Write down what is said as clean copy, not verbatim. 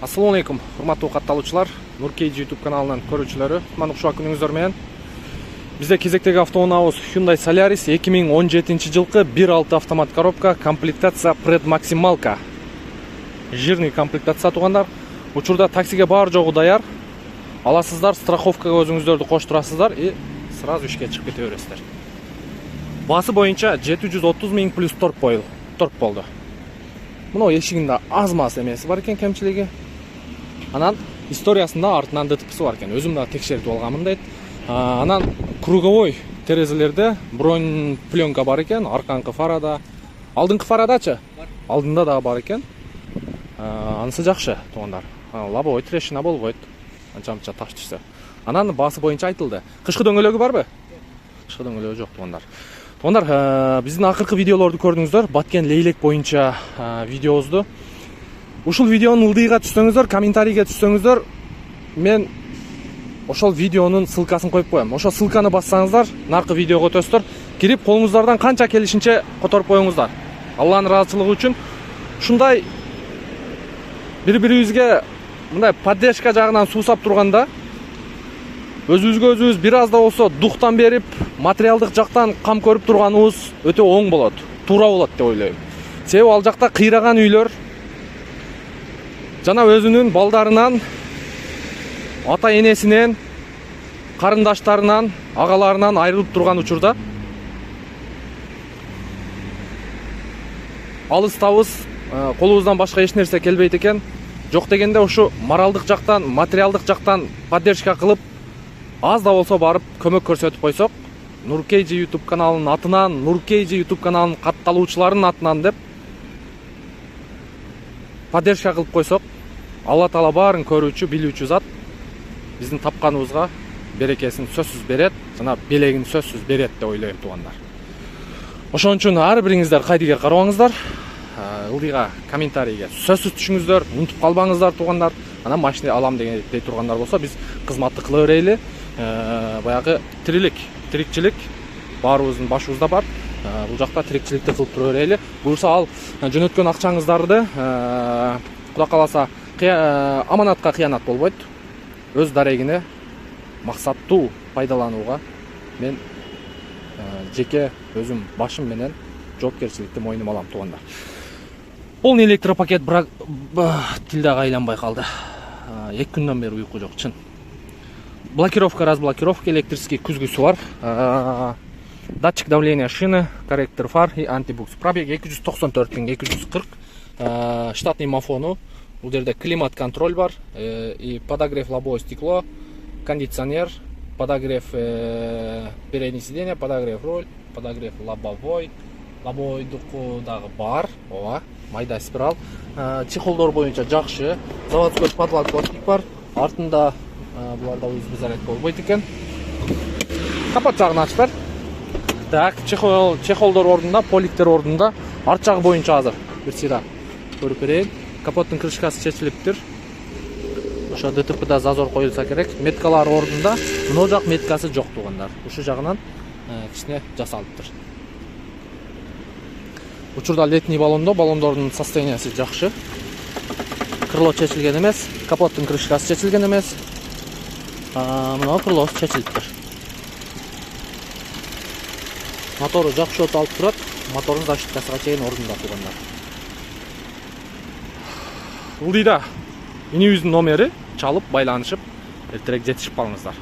Assalamu alaikum, hurmаттуу катталуучулар, Nurkage YouTube каналынын көрүүчүлөрү. Мана ушул күнүңүздөр менен бизде кезектеги автоунаабыз Hyundai Solaris 2017 жылкы 1.6 автомат коробка, комплектация Pred максималка. Жирный комплектация тугандар. Учурда таксиге бар жогу даяр. Аласыздар, страховкага өзүңүздөрдү коштурасыздар и сразу ишке чыгып кете бересиздер. Басы боюнча 730 000 плюс торг болду. Мына эшигинде аз-маз эмеси бар экен, кемчилиги. Анан историясында артынан ДТП'сы бар экен. Өзүм да текшертип алганмын дейт. Анан круговой терезелерде бронь пленка бар экен, арканкы фарада. Алдыңкы фарадачы? Алдында да бар экен. Анысы жакшы, тугандар. Лобовой трещина болбойт. Анча-мынча таш түшсө. Анан басы боюнча айтылды. Кышкы дөңгөлөгү барбы? Кышкы дөңгөлөгү жок, тугандар. Тугандар, биздин акыркы видеолорду көрдүңүздөр. Баткен Лейлек боюнча видеобузду. Ушул видеонун ылдыйга түшсөңүздөр, комментарийге түшсөңүздөр, мен ошол видеонун ссылкасын коюп коем. Ошол ссылканы бассаңыздар, наркы видеого өтөсүздөр. Кирип колуңуздардан канча келишинче которуп коюңуздар. Алланын ыраазычылыгы үчүн ушундай бири-бирибизге мындай поддержка жагынан суусап турганда, өзүбүзгө өзүбүз бир аз да болсо дуктан берип, материалдык жактан кам көрүп турганыбыз өтө оң болот, туура болот деп ойлойм. Себеби ал жакта кыйраган үйлөр жана өзүнүн балдарынан, ата энесинен, карындаштарынан, агаларынан айрылып турган учурда алыс-табыс колубуздан башка эч нерсе келбейт экен. Жок дегенде ушу моралдык жактан, материалдык жактан поддержка кылып, аз да болсо барып көмөк көрсөтүп койсок, Nurkage YouTube каналынын атынан, Nurkage YouTube каналынын катталуучуларынын атынан деп поддержка кылып койсок, Алла Таала баарын көрүүчү, билүүчү зат биздин тапканыбызга берекесин сөзсүз берет, жана белегин сөзсүз берет деп ойлойм, тугандар. Ошон үчүн ар бириңиздер кайдыгер карабаңыздар, ылдыйга комментарийге сөзсүз түшүңүздөр, унутуп калбаңыздар, тугандар. Анан машина алам деген дей тургандар болсо, биз кызматты кыла берели. Баягы тирикчилик баарыбыздын башыбызда бар. Бул жакта тирикчиликти кылып тура берели. Буюрса ал жөнөткөн акчаңыздарды Кудай кааласа аманатка кыянат болбойт. Өз дарегине максаттуу пайдаланууга мен жеке өзүм башым менен жоопкерчиликти мойнума алам, тугандар. Полный электропакет тилде айланбай калды. 2 күндөн бери уйку жок, чын. Блокировка, разблокировка, электрический күзгүсү бар. Датчик давления шины, корректор фар и антибукс. Пробег 294 240. Штатный мафону. Бул жерде климат контроль бар. И подогрев лобовое стекло, кондиционер, подогрев переднее сиденье, подогрев руль, подогрев лобовой. Лобовойдуку дагы бар. Ооба, майда спираль. Чехолдор боюнча жакшы. Заводской подлокотник бар. Артында буларда USB зарядка болбойт экен. Капот жагын ачтар. Так, чехолдор ордунда, поликтер ордунда. Арт жагы боюнча азыр бир сыйра көрүп берейин. Капоттун крышкасы чечилиптир. Ошо ДТПда зазор коюлса керек. Меткалар ордунда. Мына жак меткасы жок, тугандар. Ушул жагынан кичине жасалыптыр. Учурда летний баллондордун состояниясы жакшы. Крыло чечилген эмес, капоттун крышкасы чечилген эмес. Мына крылосы чечилиптир. Мотору жакшы от алып турат. Мотордун защиткасыга чейин ордунда, тугандар. Ылдыйда инибиздин номери чалып, байланышып, эртерээк жетишип калыңыздар.